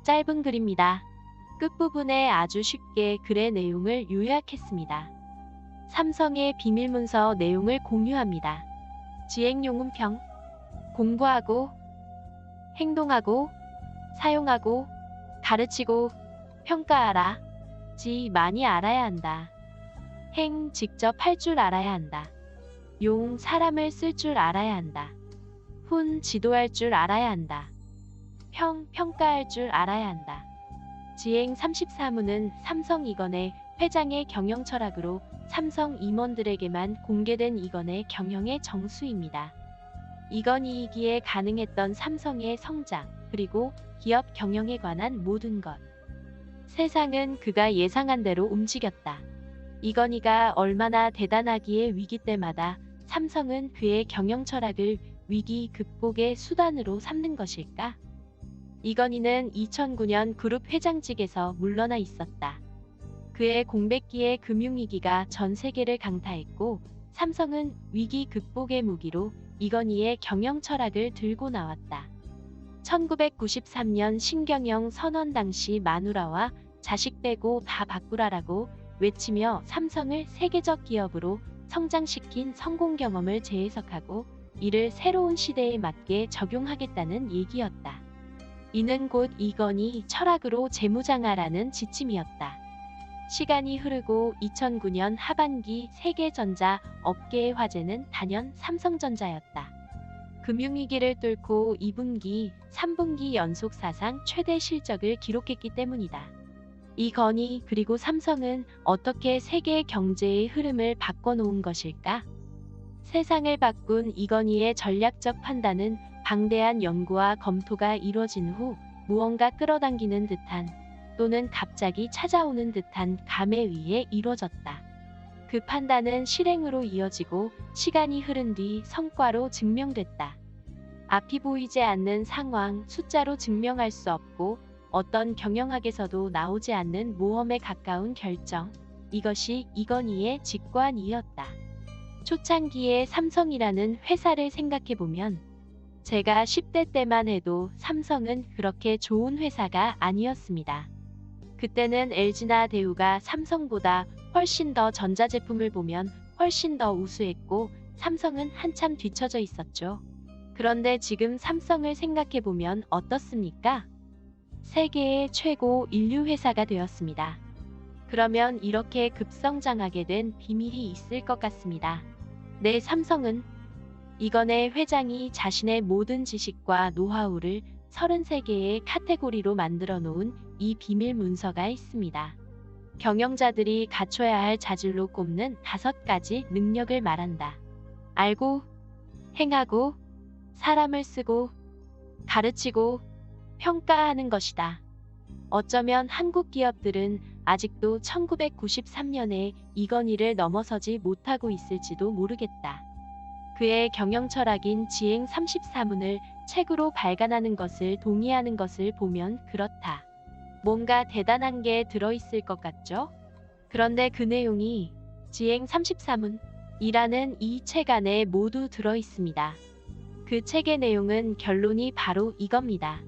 짧은 글입니다. 끝부분에 아주 쉽게 글의 내용을 요약했습니다. 삼성의 비밀문서 내용을 공유합니다. 지행용음평. 공부하고, 행동하고, 사용하고, 가르치고, 평가하라. 지 많이 알아야 한다. 행 직접 할 줄 알아야 한다. 용 사람을 쓸 줄 알아야 한다. 훈 지도할 줄 알아야 한다. 평 평가할 줄 알아야 한다. 지행 34문은 삼성 이건의 회장의 경영 철학으로 삼성 임원들에게만 공개된 이건의 경영의 정수입니다. 이건이이기에 가능했던 삼성의 성장, 그리고 기업 경영에 관한 모든 것. 세상은 그가 예상한 대로 움직였다. 이건희가 얼마나 대단하기에 위기 때마다 삼성은 그의 경영 철학을 위기 극복의 수단으로 삼는 것일까? 이건희는 2009년 그룹 회장직에서 물러나 있었다. 그의 공백기의 금융위기가 전 세계를 강타했고 삼성은 위기 극복의 무기로 이건희의 경영 철학을 들고 나왔다. 1993년 신경영 선언 당시 마누라와 자식 빼고 다 바꾸라라고 외치며 삼성을 세계적 기업으로 성장시킨 성공 경험을 재해석하고 이를 새로운 시대에 맞게 적용하겠다는 얘기였다. 이는 곧 이건희 철학으로 재무장하라는 지침이었다. 시간이 흐르고 2009년 하반기 세계전자 업계의 화제는 단연 삼성전자였다. 금융위기를 뚫고 2분기, 3분기 연속 사상 최대 실적을 기록했기 때문이다. 이건희 그리고 삼성은 어떻게 세계 경제의 흐름을 바꿔놓은 것일까? 세상을 바꾼 이건희의 전략적 판단은 방대한 연구와 검토가 이뤄진 후 무언가 끌어당기는 듯한 또는 갑자기 찾아오는 듯한 감에 의해 이루어졌다. 그 판단은 실행으로 이어지고 시간이 흐른 뒤 성과로 증명됐다. 앞이 보이지 않는 상황, 숫자로 증명할 수 없고 어떤 경영학에서도 나오지 않는 모험에 가까운 결정. 이것이 이건희의 직관이었다. 초창기에 삼성이라는 회사를 생각해보면 제가 10대 때만 해도 삼성은 그렇게 좋은 회사가 아니었습니다. 그때는 LG나 대우가 삼성보다 훨씬 더 전자제품을 보면 훨씬 더 우수했고 삼성은 한참 뒤처져 있었죠. 그런데 지금 삼성을 생각해보면 어떻습니까? 세계의 최고 인류 회사가 되었습니다. 그러면 이렇게 급성장하게 된 비밀이 있을 것 같습니다. 네, 삼성은 이건의 회장이 자신의 모든 지식과 노하우를 33개의 카테고리로 만들어 놓은 이 비밀 문서가 있습니다. 경영자들이 갖춰야 할 자질로 꼽는 5가지 능력을 말한다. 알고, 행하고, 사람을 쓰고, 가르치고, 평가하는 것이다. 어쩌면 한국 기업들은 아직도 1993년에 이건희를 넘어서지 못하고 있을지도 모르겠다. 그의 경영 철학인 지행 34문을 책으로 발간하는 것을 동의하는 것을 보면 그렇다. 뭔가 대단한 게 들어있을 것 같죠? 그런데 그 내용이 지행 34문이라는 이 책 안에 모두 들어있습니다. 그 책의 내용은 결론이 바로 이겁니다.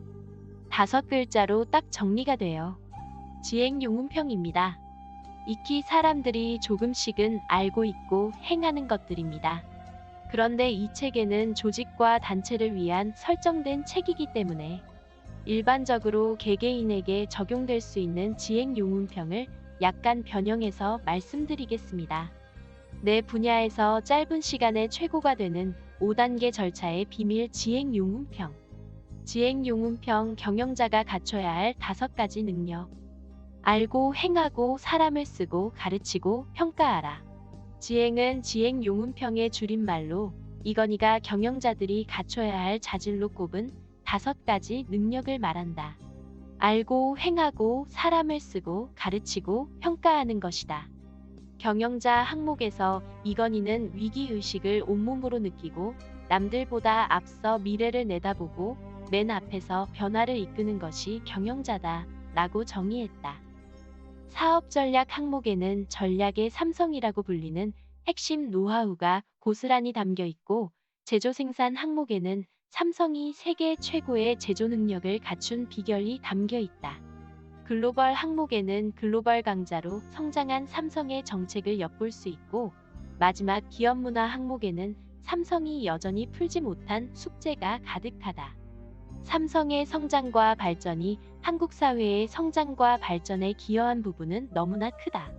5글자로 딱 정리가 돼요. 지행용음평입니다. 익히 사람들이 조금씩은 알고 있고 행하는 것들입니다. 그런데 이 책에는 조직과 단체를 위한 설정된 책이기 때문에 일반적으로 개개인에게 적용될 수 있는 지행용음평을 약간 변형해서 말씀드리겠습니다. 내 분야에서 짧은 시간에 최고가 되는 5단계 절차의 비밀 지행용음평. 지행용음평 경영자가 갖춰야 할 5가지 능력. 알고 행하고 사람을 쓰고 가르치고 평가하라. 지행은 지행용음평의 줄임말로 이건희가 경영자들이 갖춰야 할 자질로 꼽은 5가지 능력을 말한다. 알고 행하고 사람을 쓰고 가르치고 평가하는 것이다. 경영자 항목에서 이건희는 위기의식을 온몸으로 느끼고 남들보다 앞서 미래를 내다보고 맨 앞에서 변화를 이끄는 것이 경영자다 라고 정의했다. 사업전략 항목에는 전략의 삼성이라고 불리는 핵심 노하우가 고스란히 담겨 있고 제조생산 항목에는 삼성이 세계 최고의 제조 능력을 갖춘 비결이 담겨 있다. 글로벌 항목에는 글로벌 강자로 성장한 삼성의 정책을 엿볼 수 있고, 마지막 기업 문화 항목에는 삼성이 여전히 풀지 못한 숙제가 가득하다. 삼성의 성장과 발전이 한국 사회의 성장과 발전에 기여한 부분은 너무나 크다.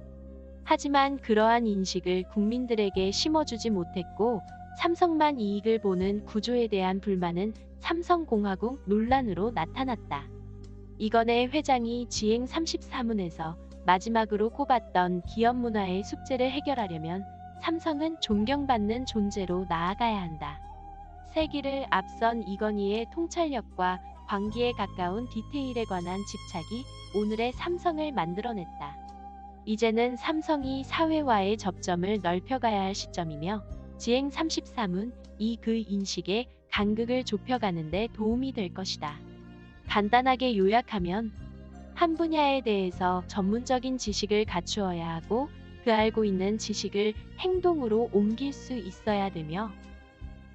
하지만 그러한 인식을 국민들에게 심어주지 못했고, 삼성만 이익을 보는 구조에 대한 불만은 삼성공화국 논란으로 나타났다. 이건희 회장이 지행 34문에서 마지막으로 꼽았던 기업 문화의 숙제를 해결하려면 삼성은 존경받는 존재로 나아가야 한다. 세기를 앞선 이건희의 통찰력과 광기에 가까운 디테일에 관한 집착이 오늘의 삼성을 만들어냈다. 이제는 삼성이 사회와의 접점을 넓혀가야 할 시점이며, 지행 34문이 그 인식의 간극을 좁혀가는 데 도움이 될 것이다. 간단하게 요약하면, 한 분야에 대해서 전문적인 지식을 갖추어야 하고, 그 알고 있는 지식을 행동으로 옮길 수 있어야 되며,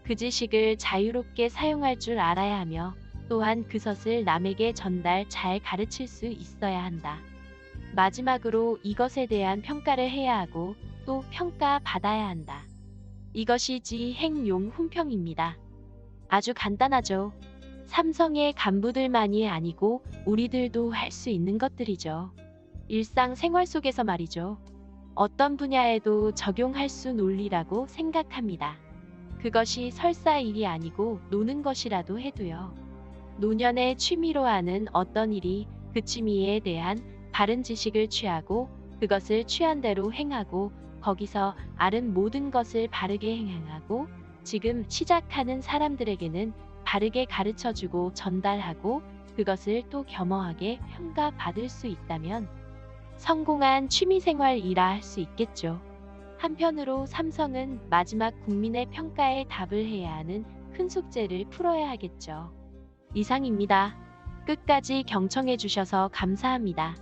그 지식을 자유롭게 사용할 줄 알아야 하며, 또한 그것을 남에게 잘 가르칠 수 있어야 한다. 마지막으로 이것에 대한 평가를 해야 하고 또 평가받아야 한다. 이것이 지행용 훈평입니다. 아주 간단하죠. 삼성의 간부들만이 아니고 우리들도 할 수 있는 것들이죠. 일상생활 속에서 말이죠. 어떤 분야에도 적용할 수 논리라고 생각합니다. 그것이 설사 일이 아니고 노는 것이라도 해도요. 노년의 취미로 하는 어떤 일이 그 취미에 대한 바른 지식을 취하고 그것을 취한 대로 행하고 거기서 아는 모든 것을 바르게 행하고 지금 시작하는 사람들에게는 바르게 가르쳐주고 전달하고 그것을 또 겸허하게 평가받을 수 있다면 성공한 취미생활이라 할 수 있겠죠. 한편으로 삼성은 마지막 국민의 평가에 답을 해야 하는 큰 숙제를 풀어야 하겠죠. 이상입니다. 끝까지 경청해 주셔서 감사합니다.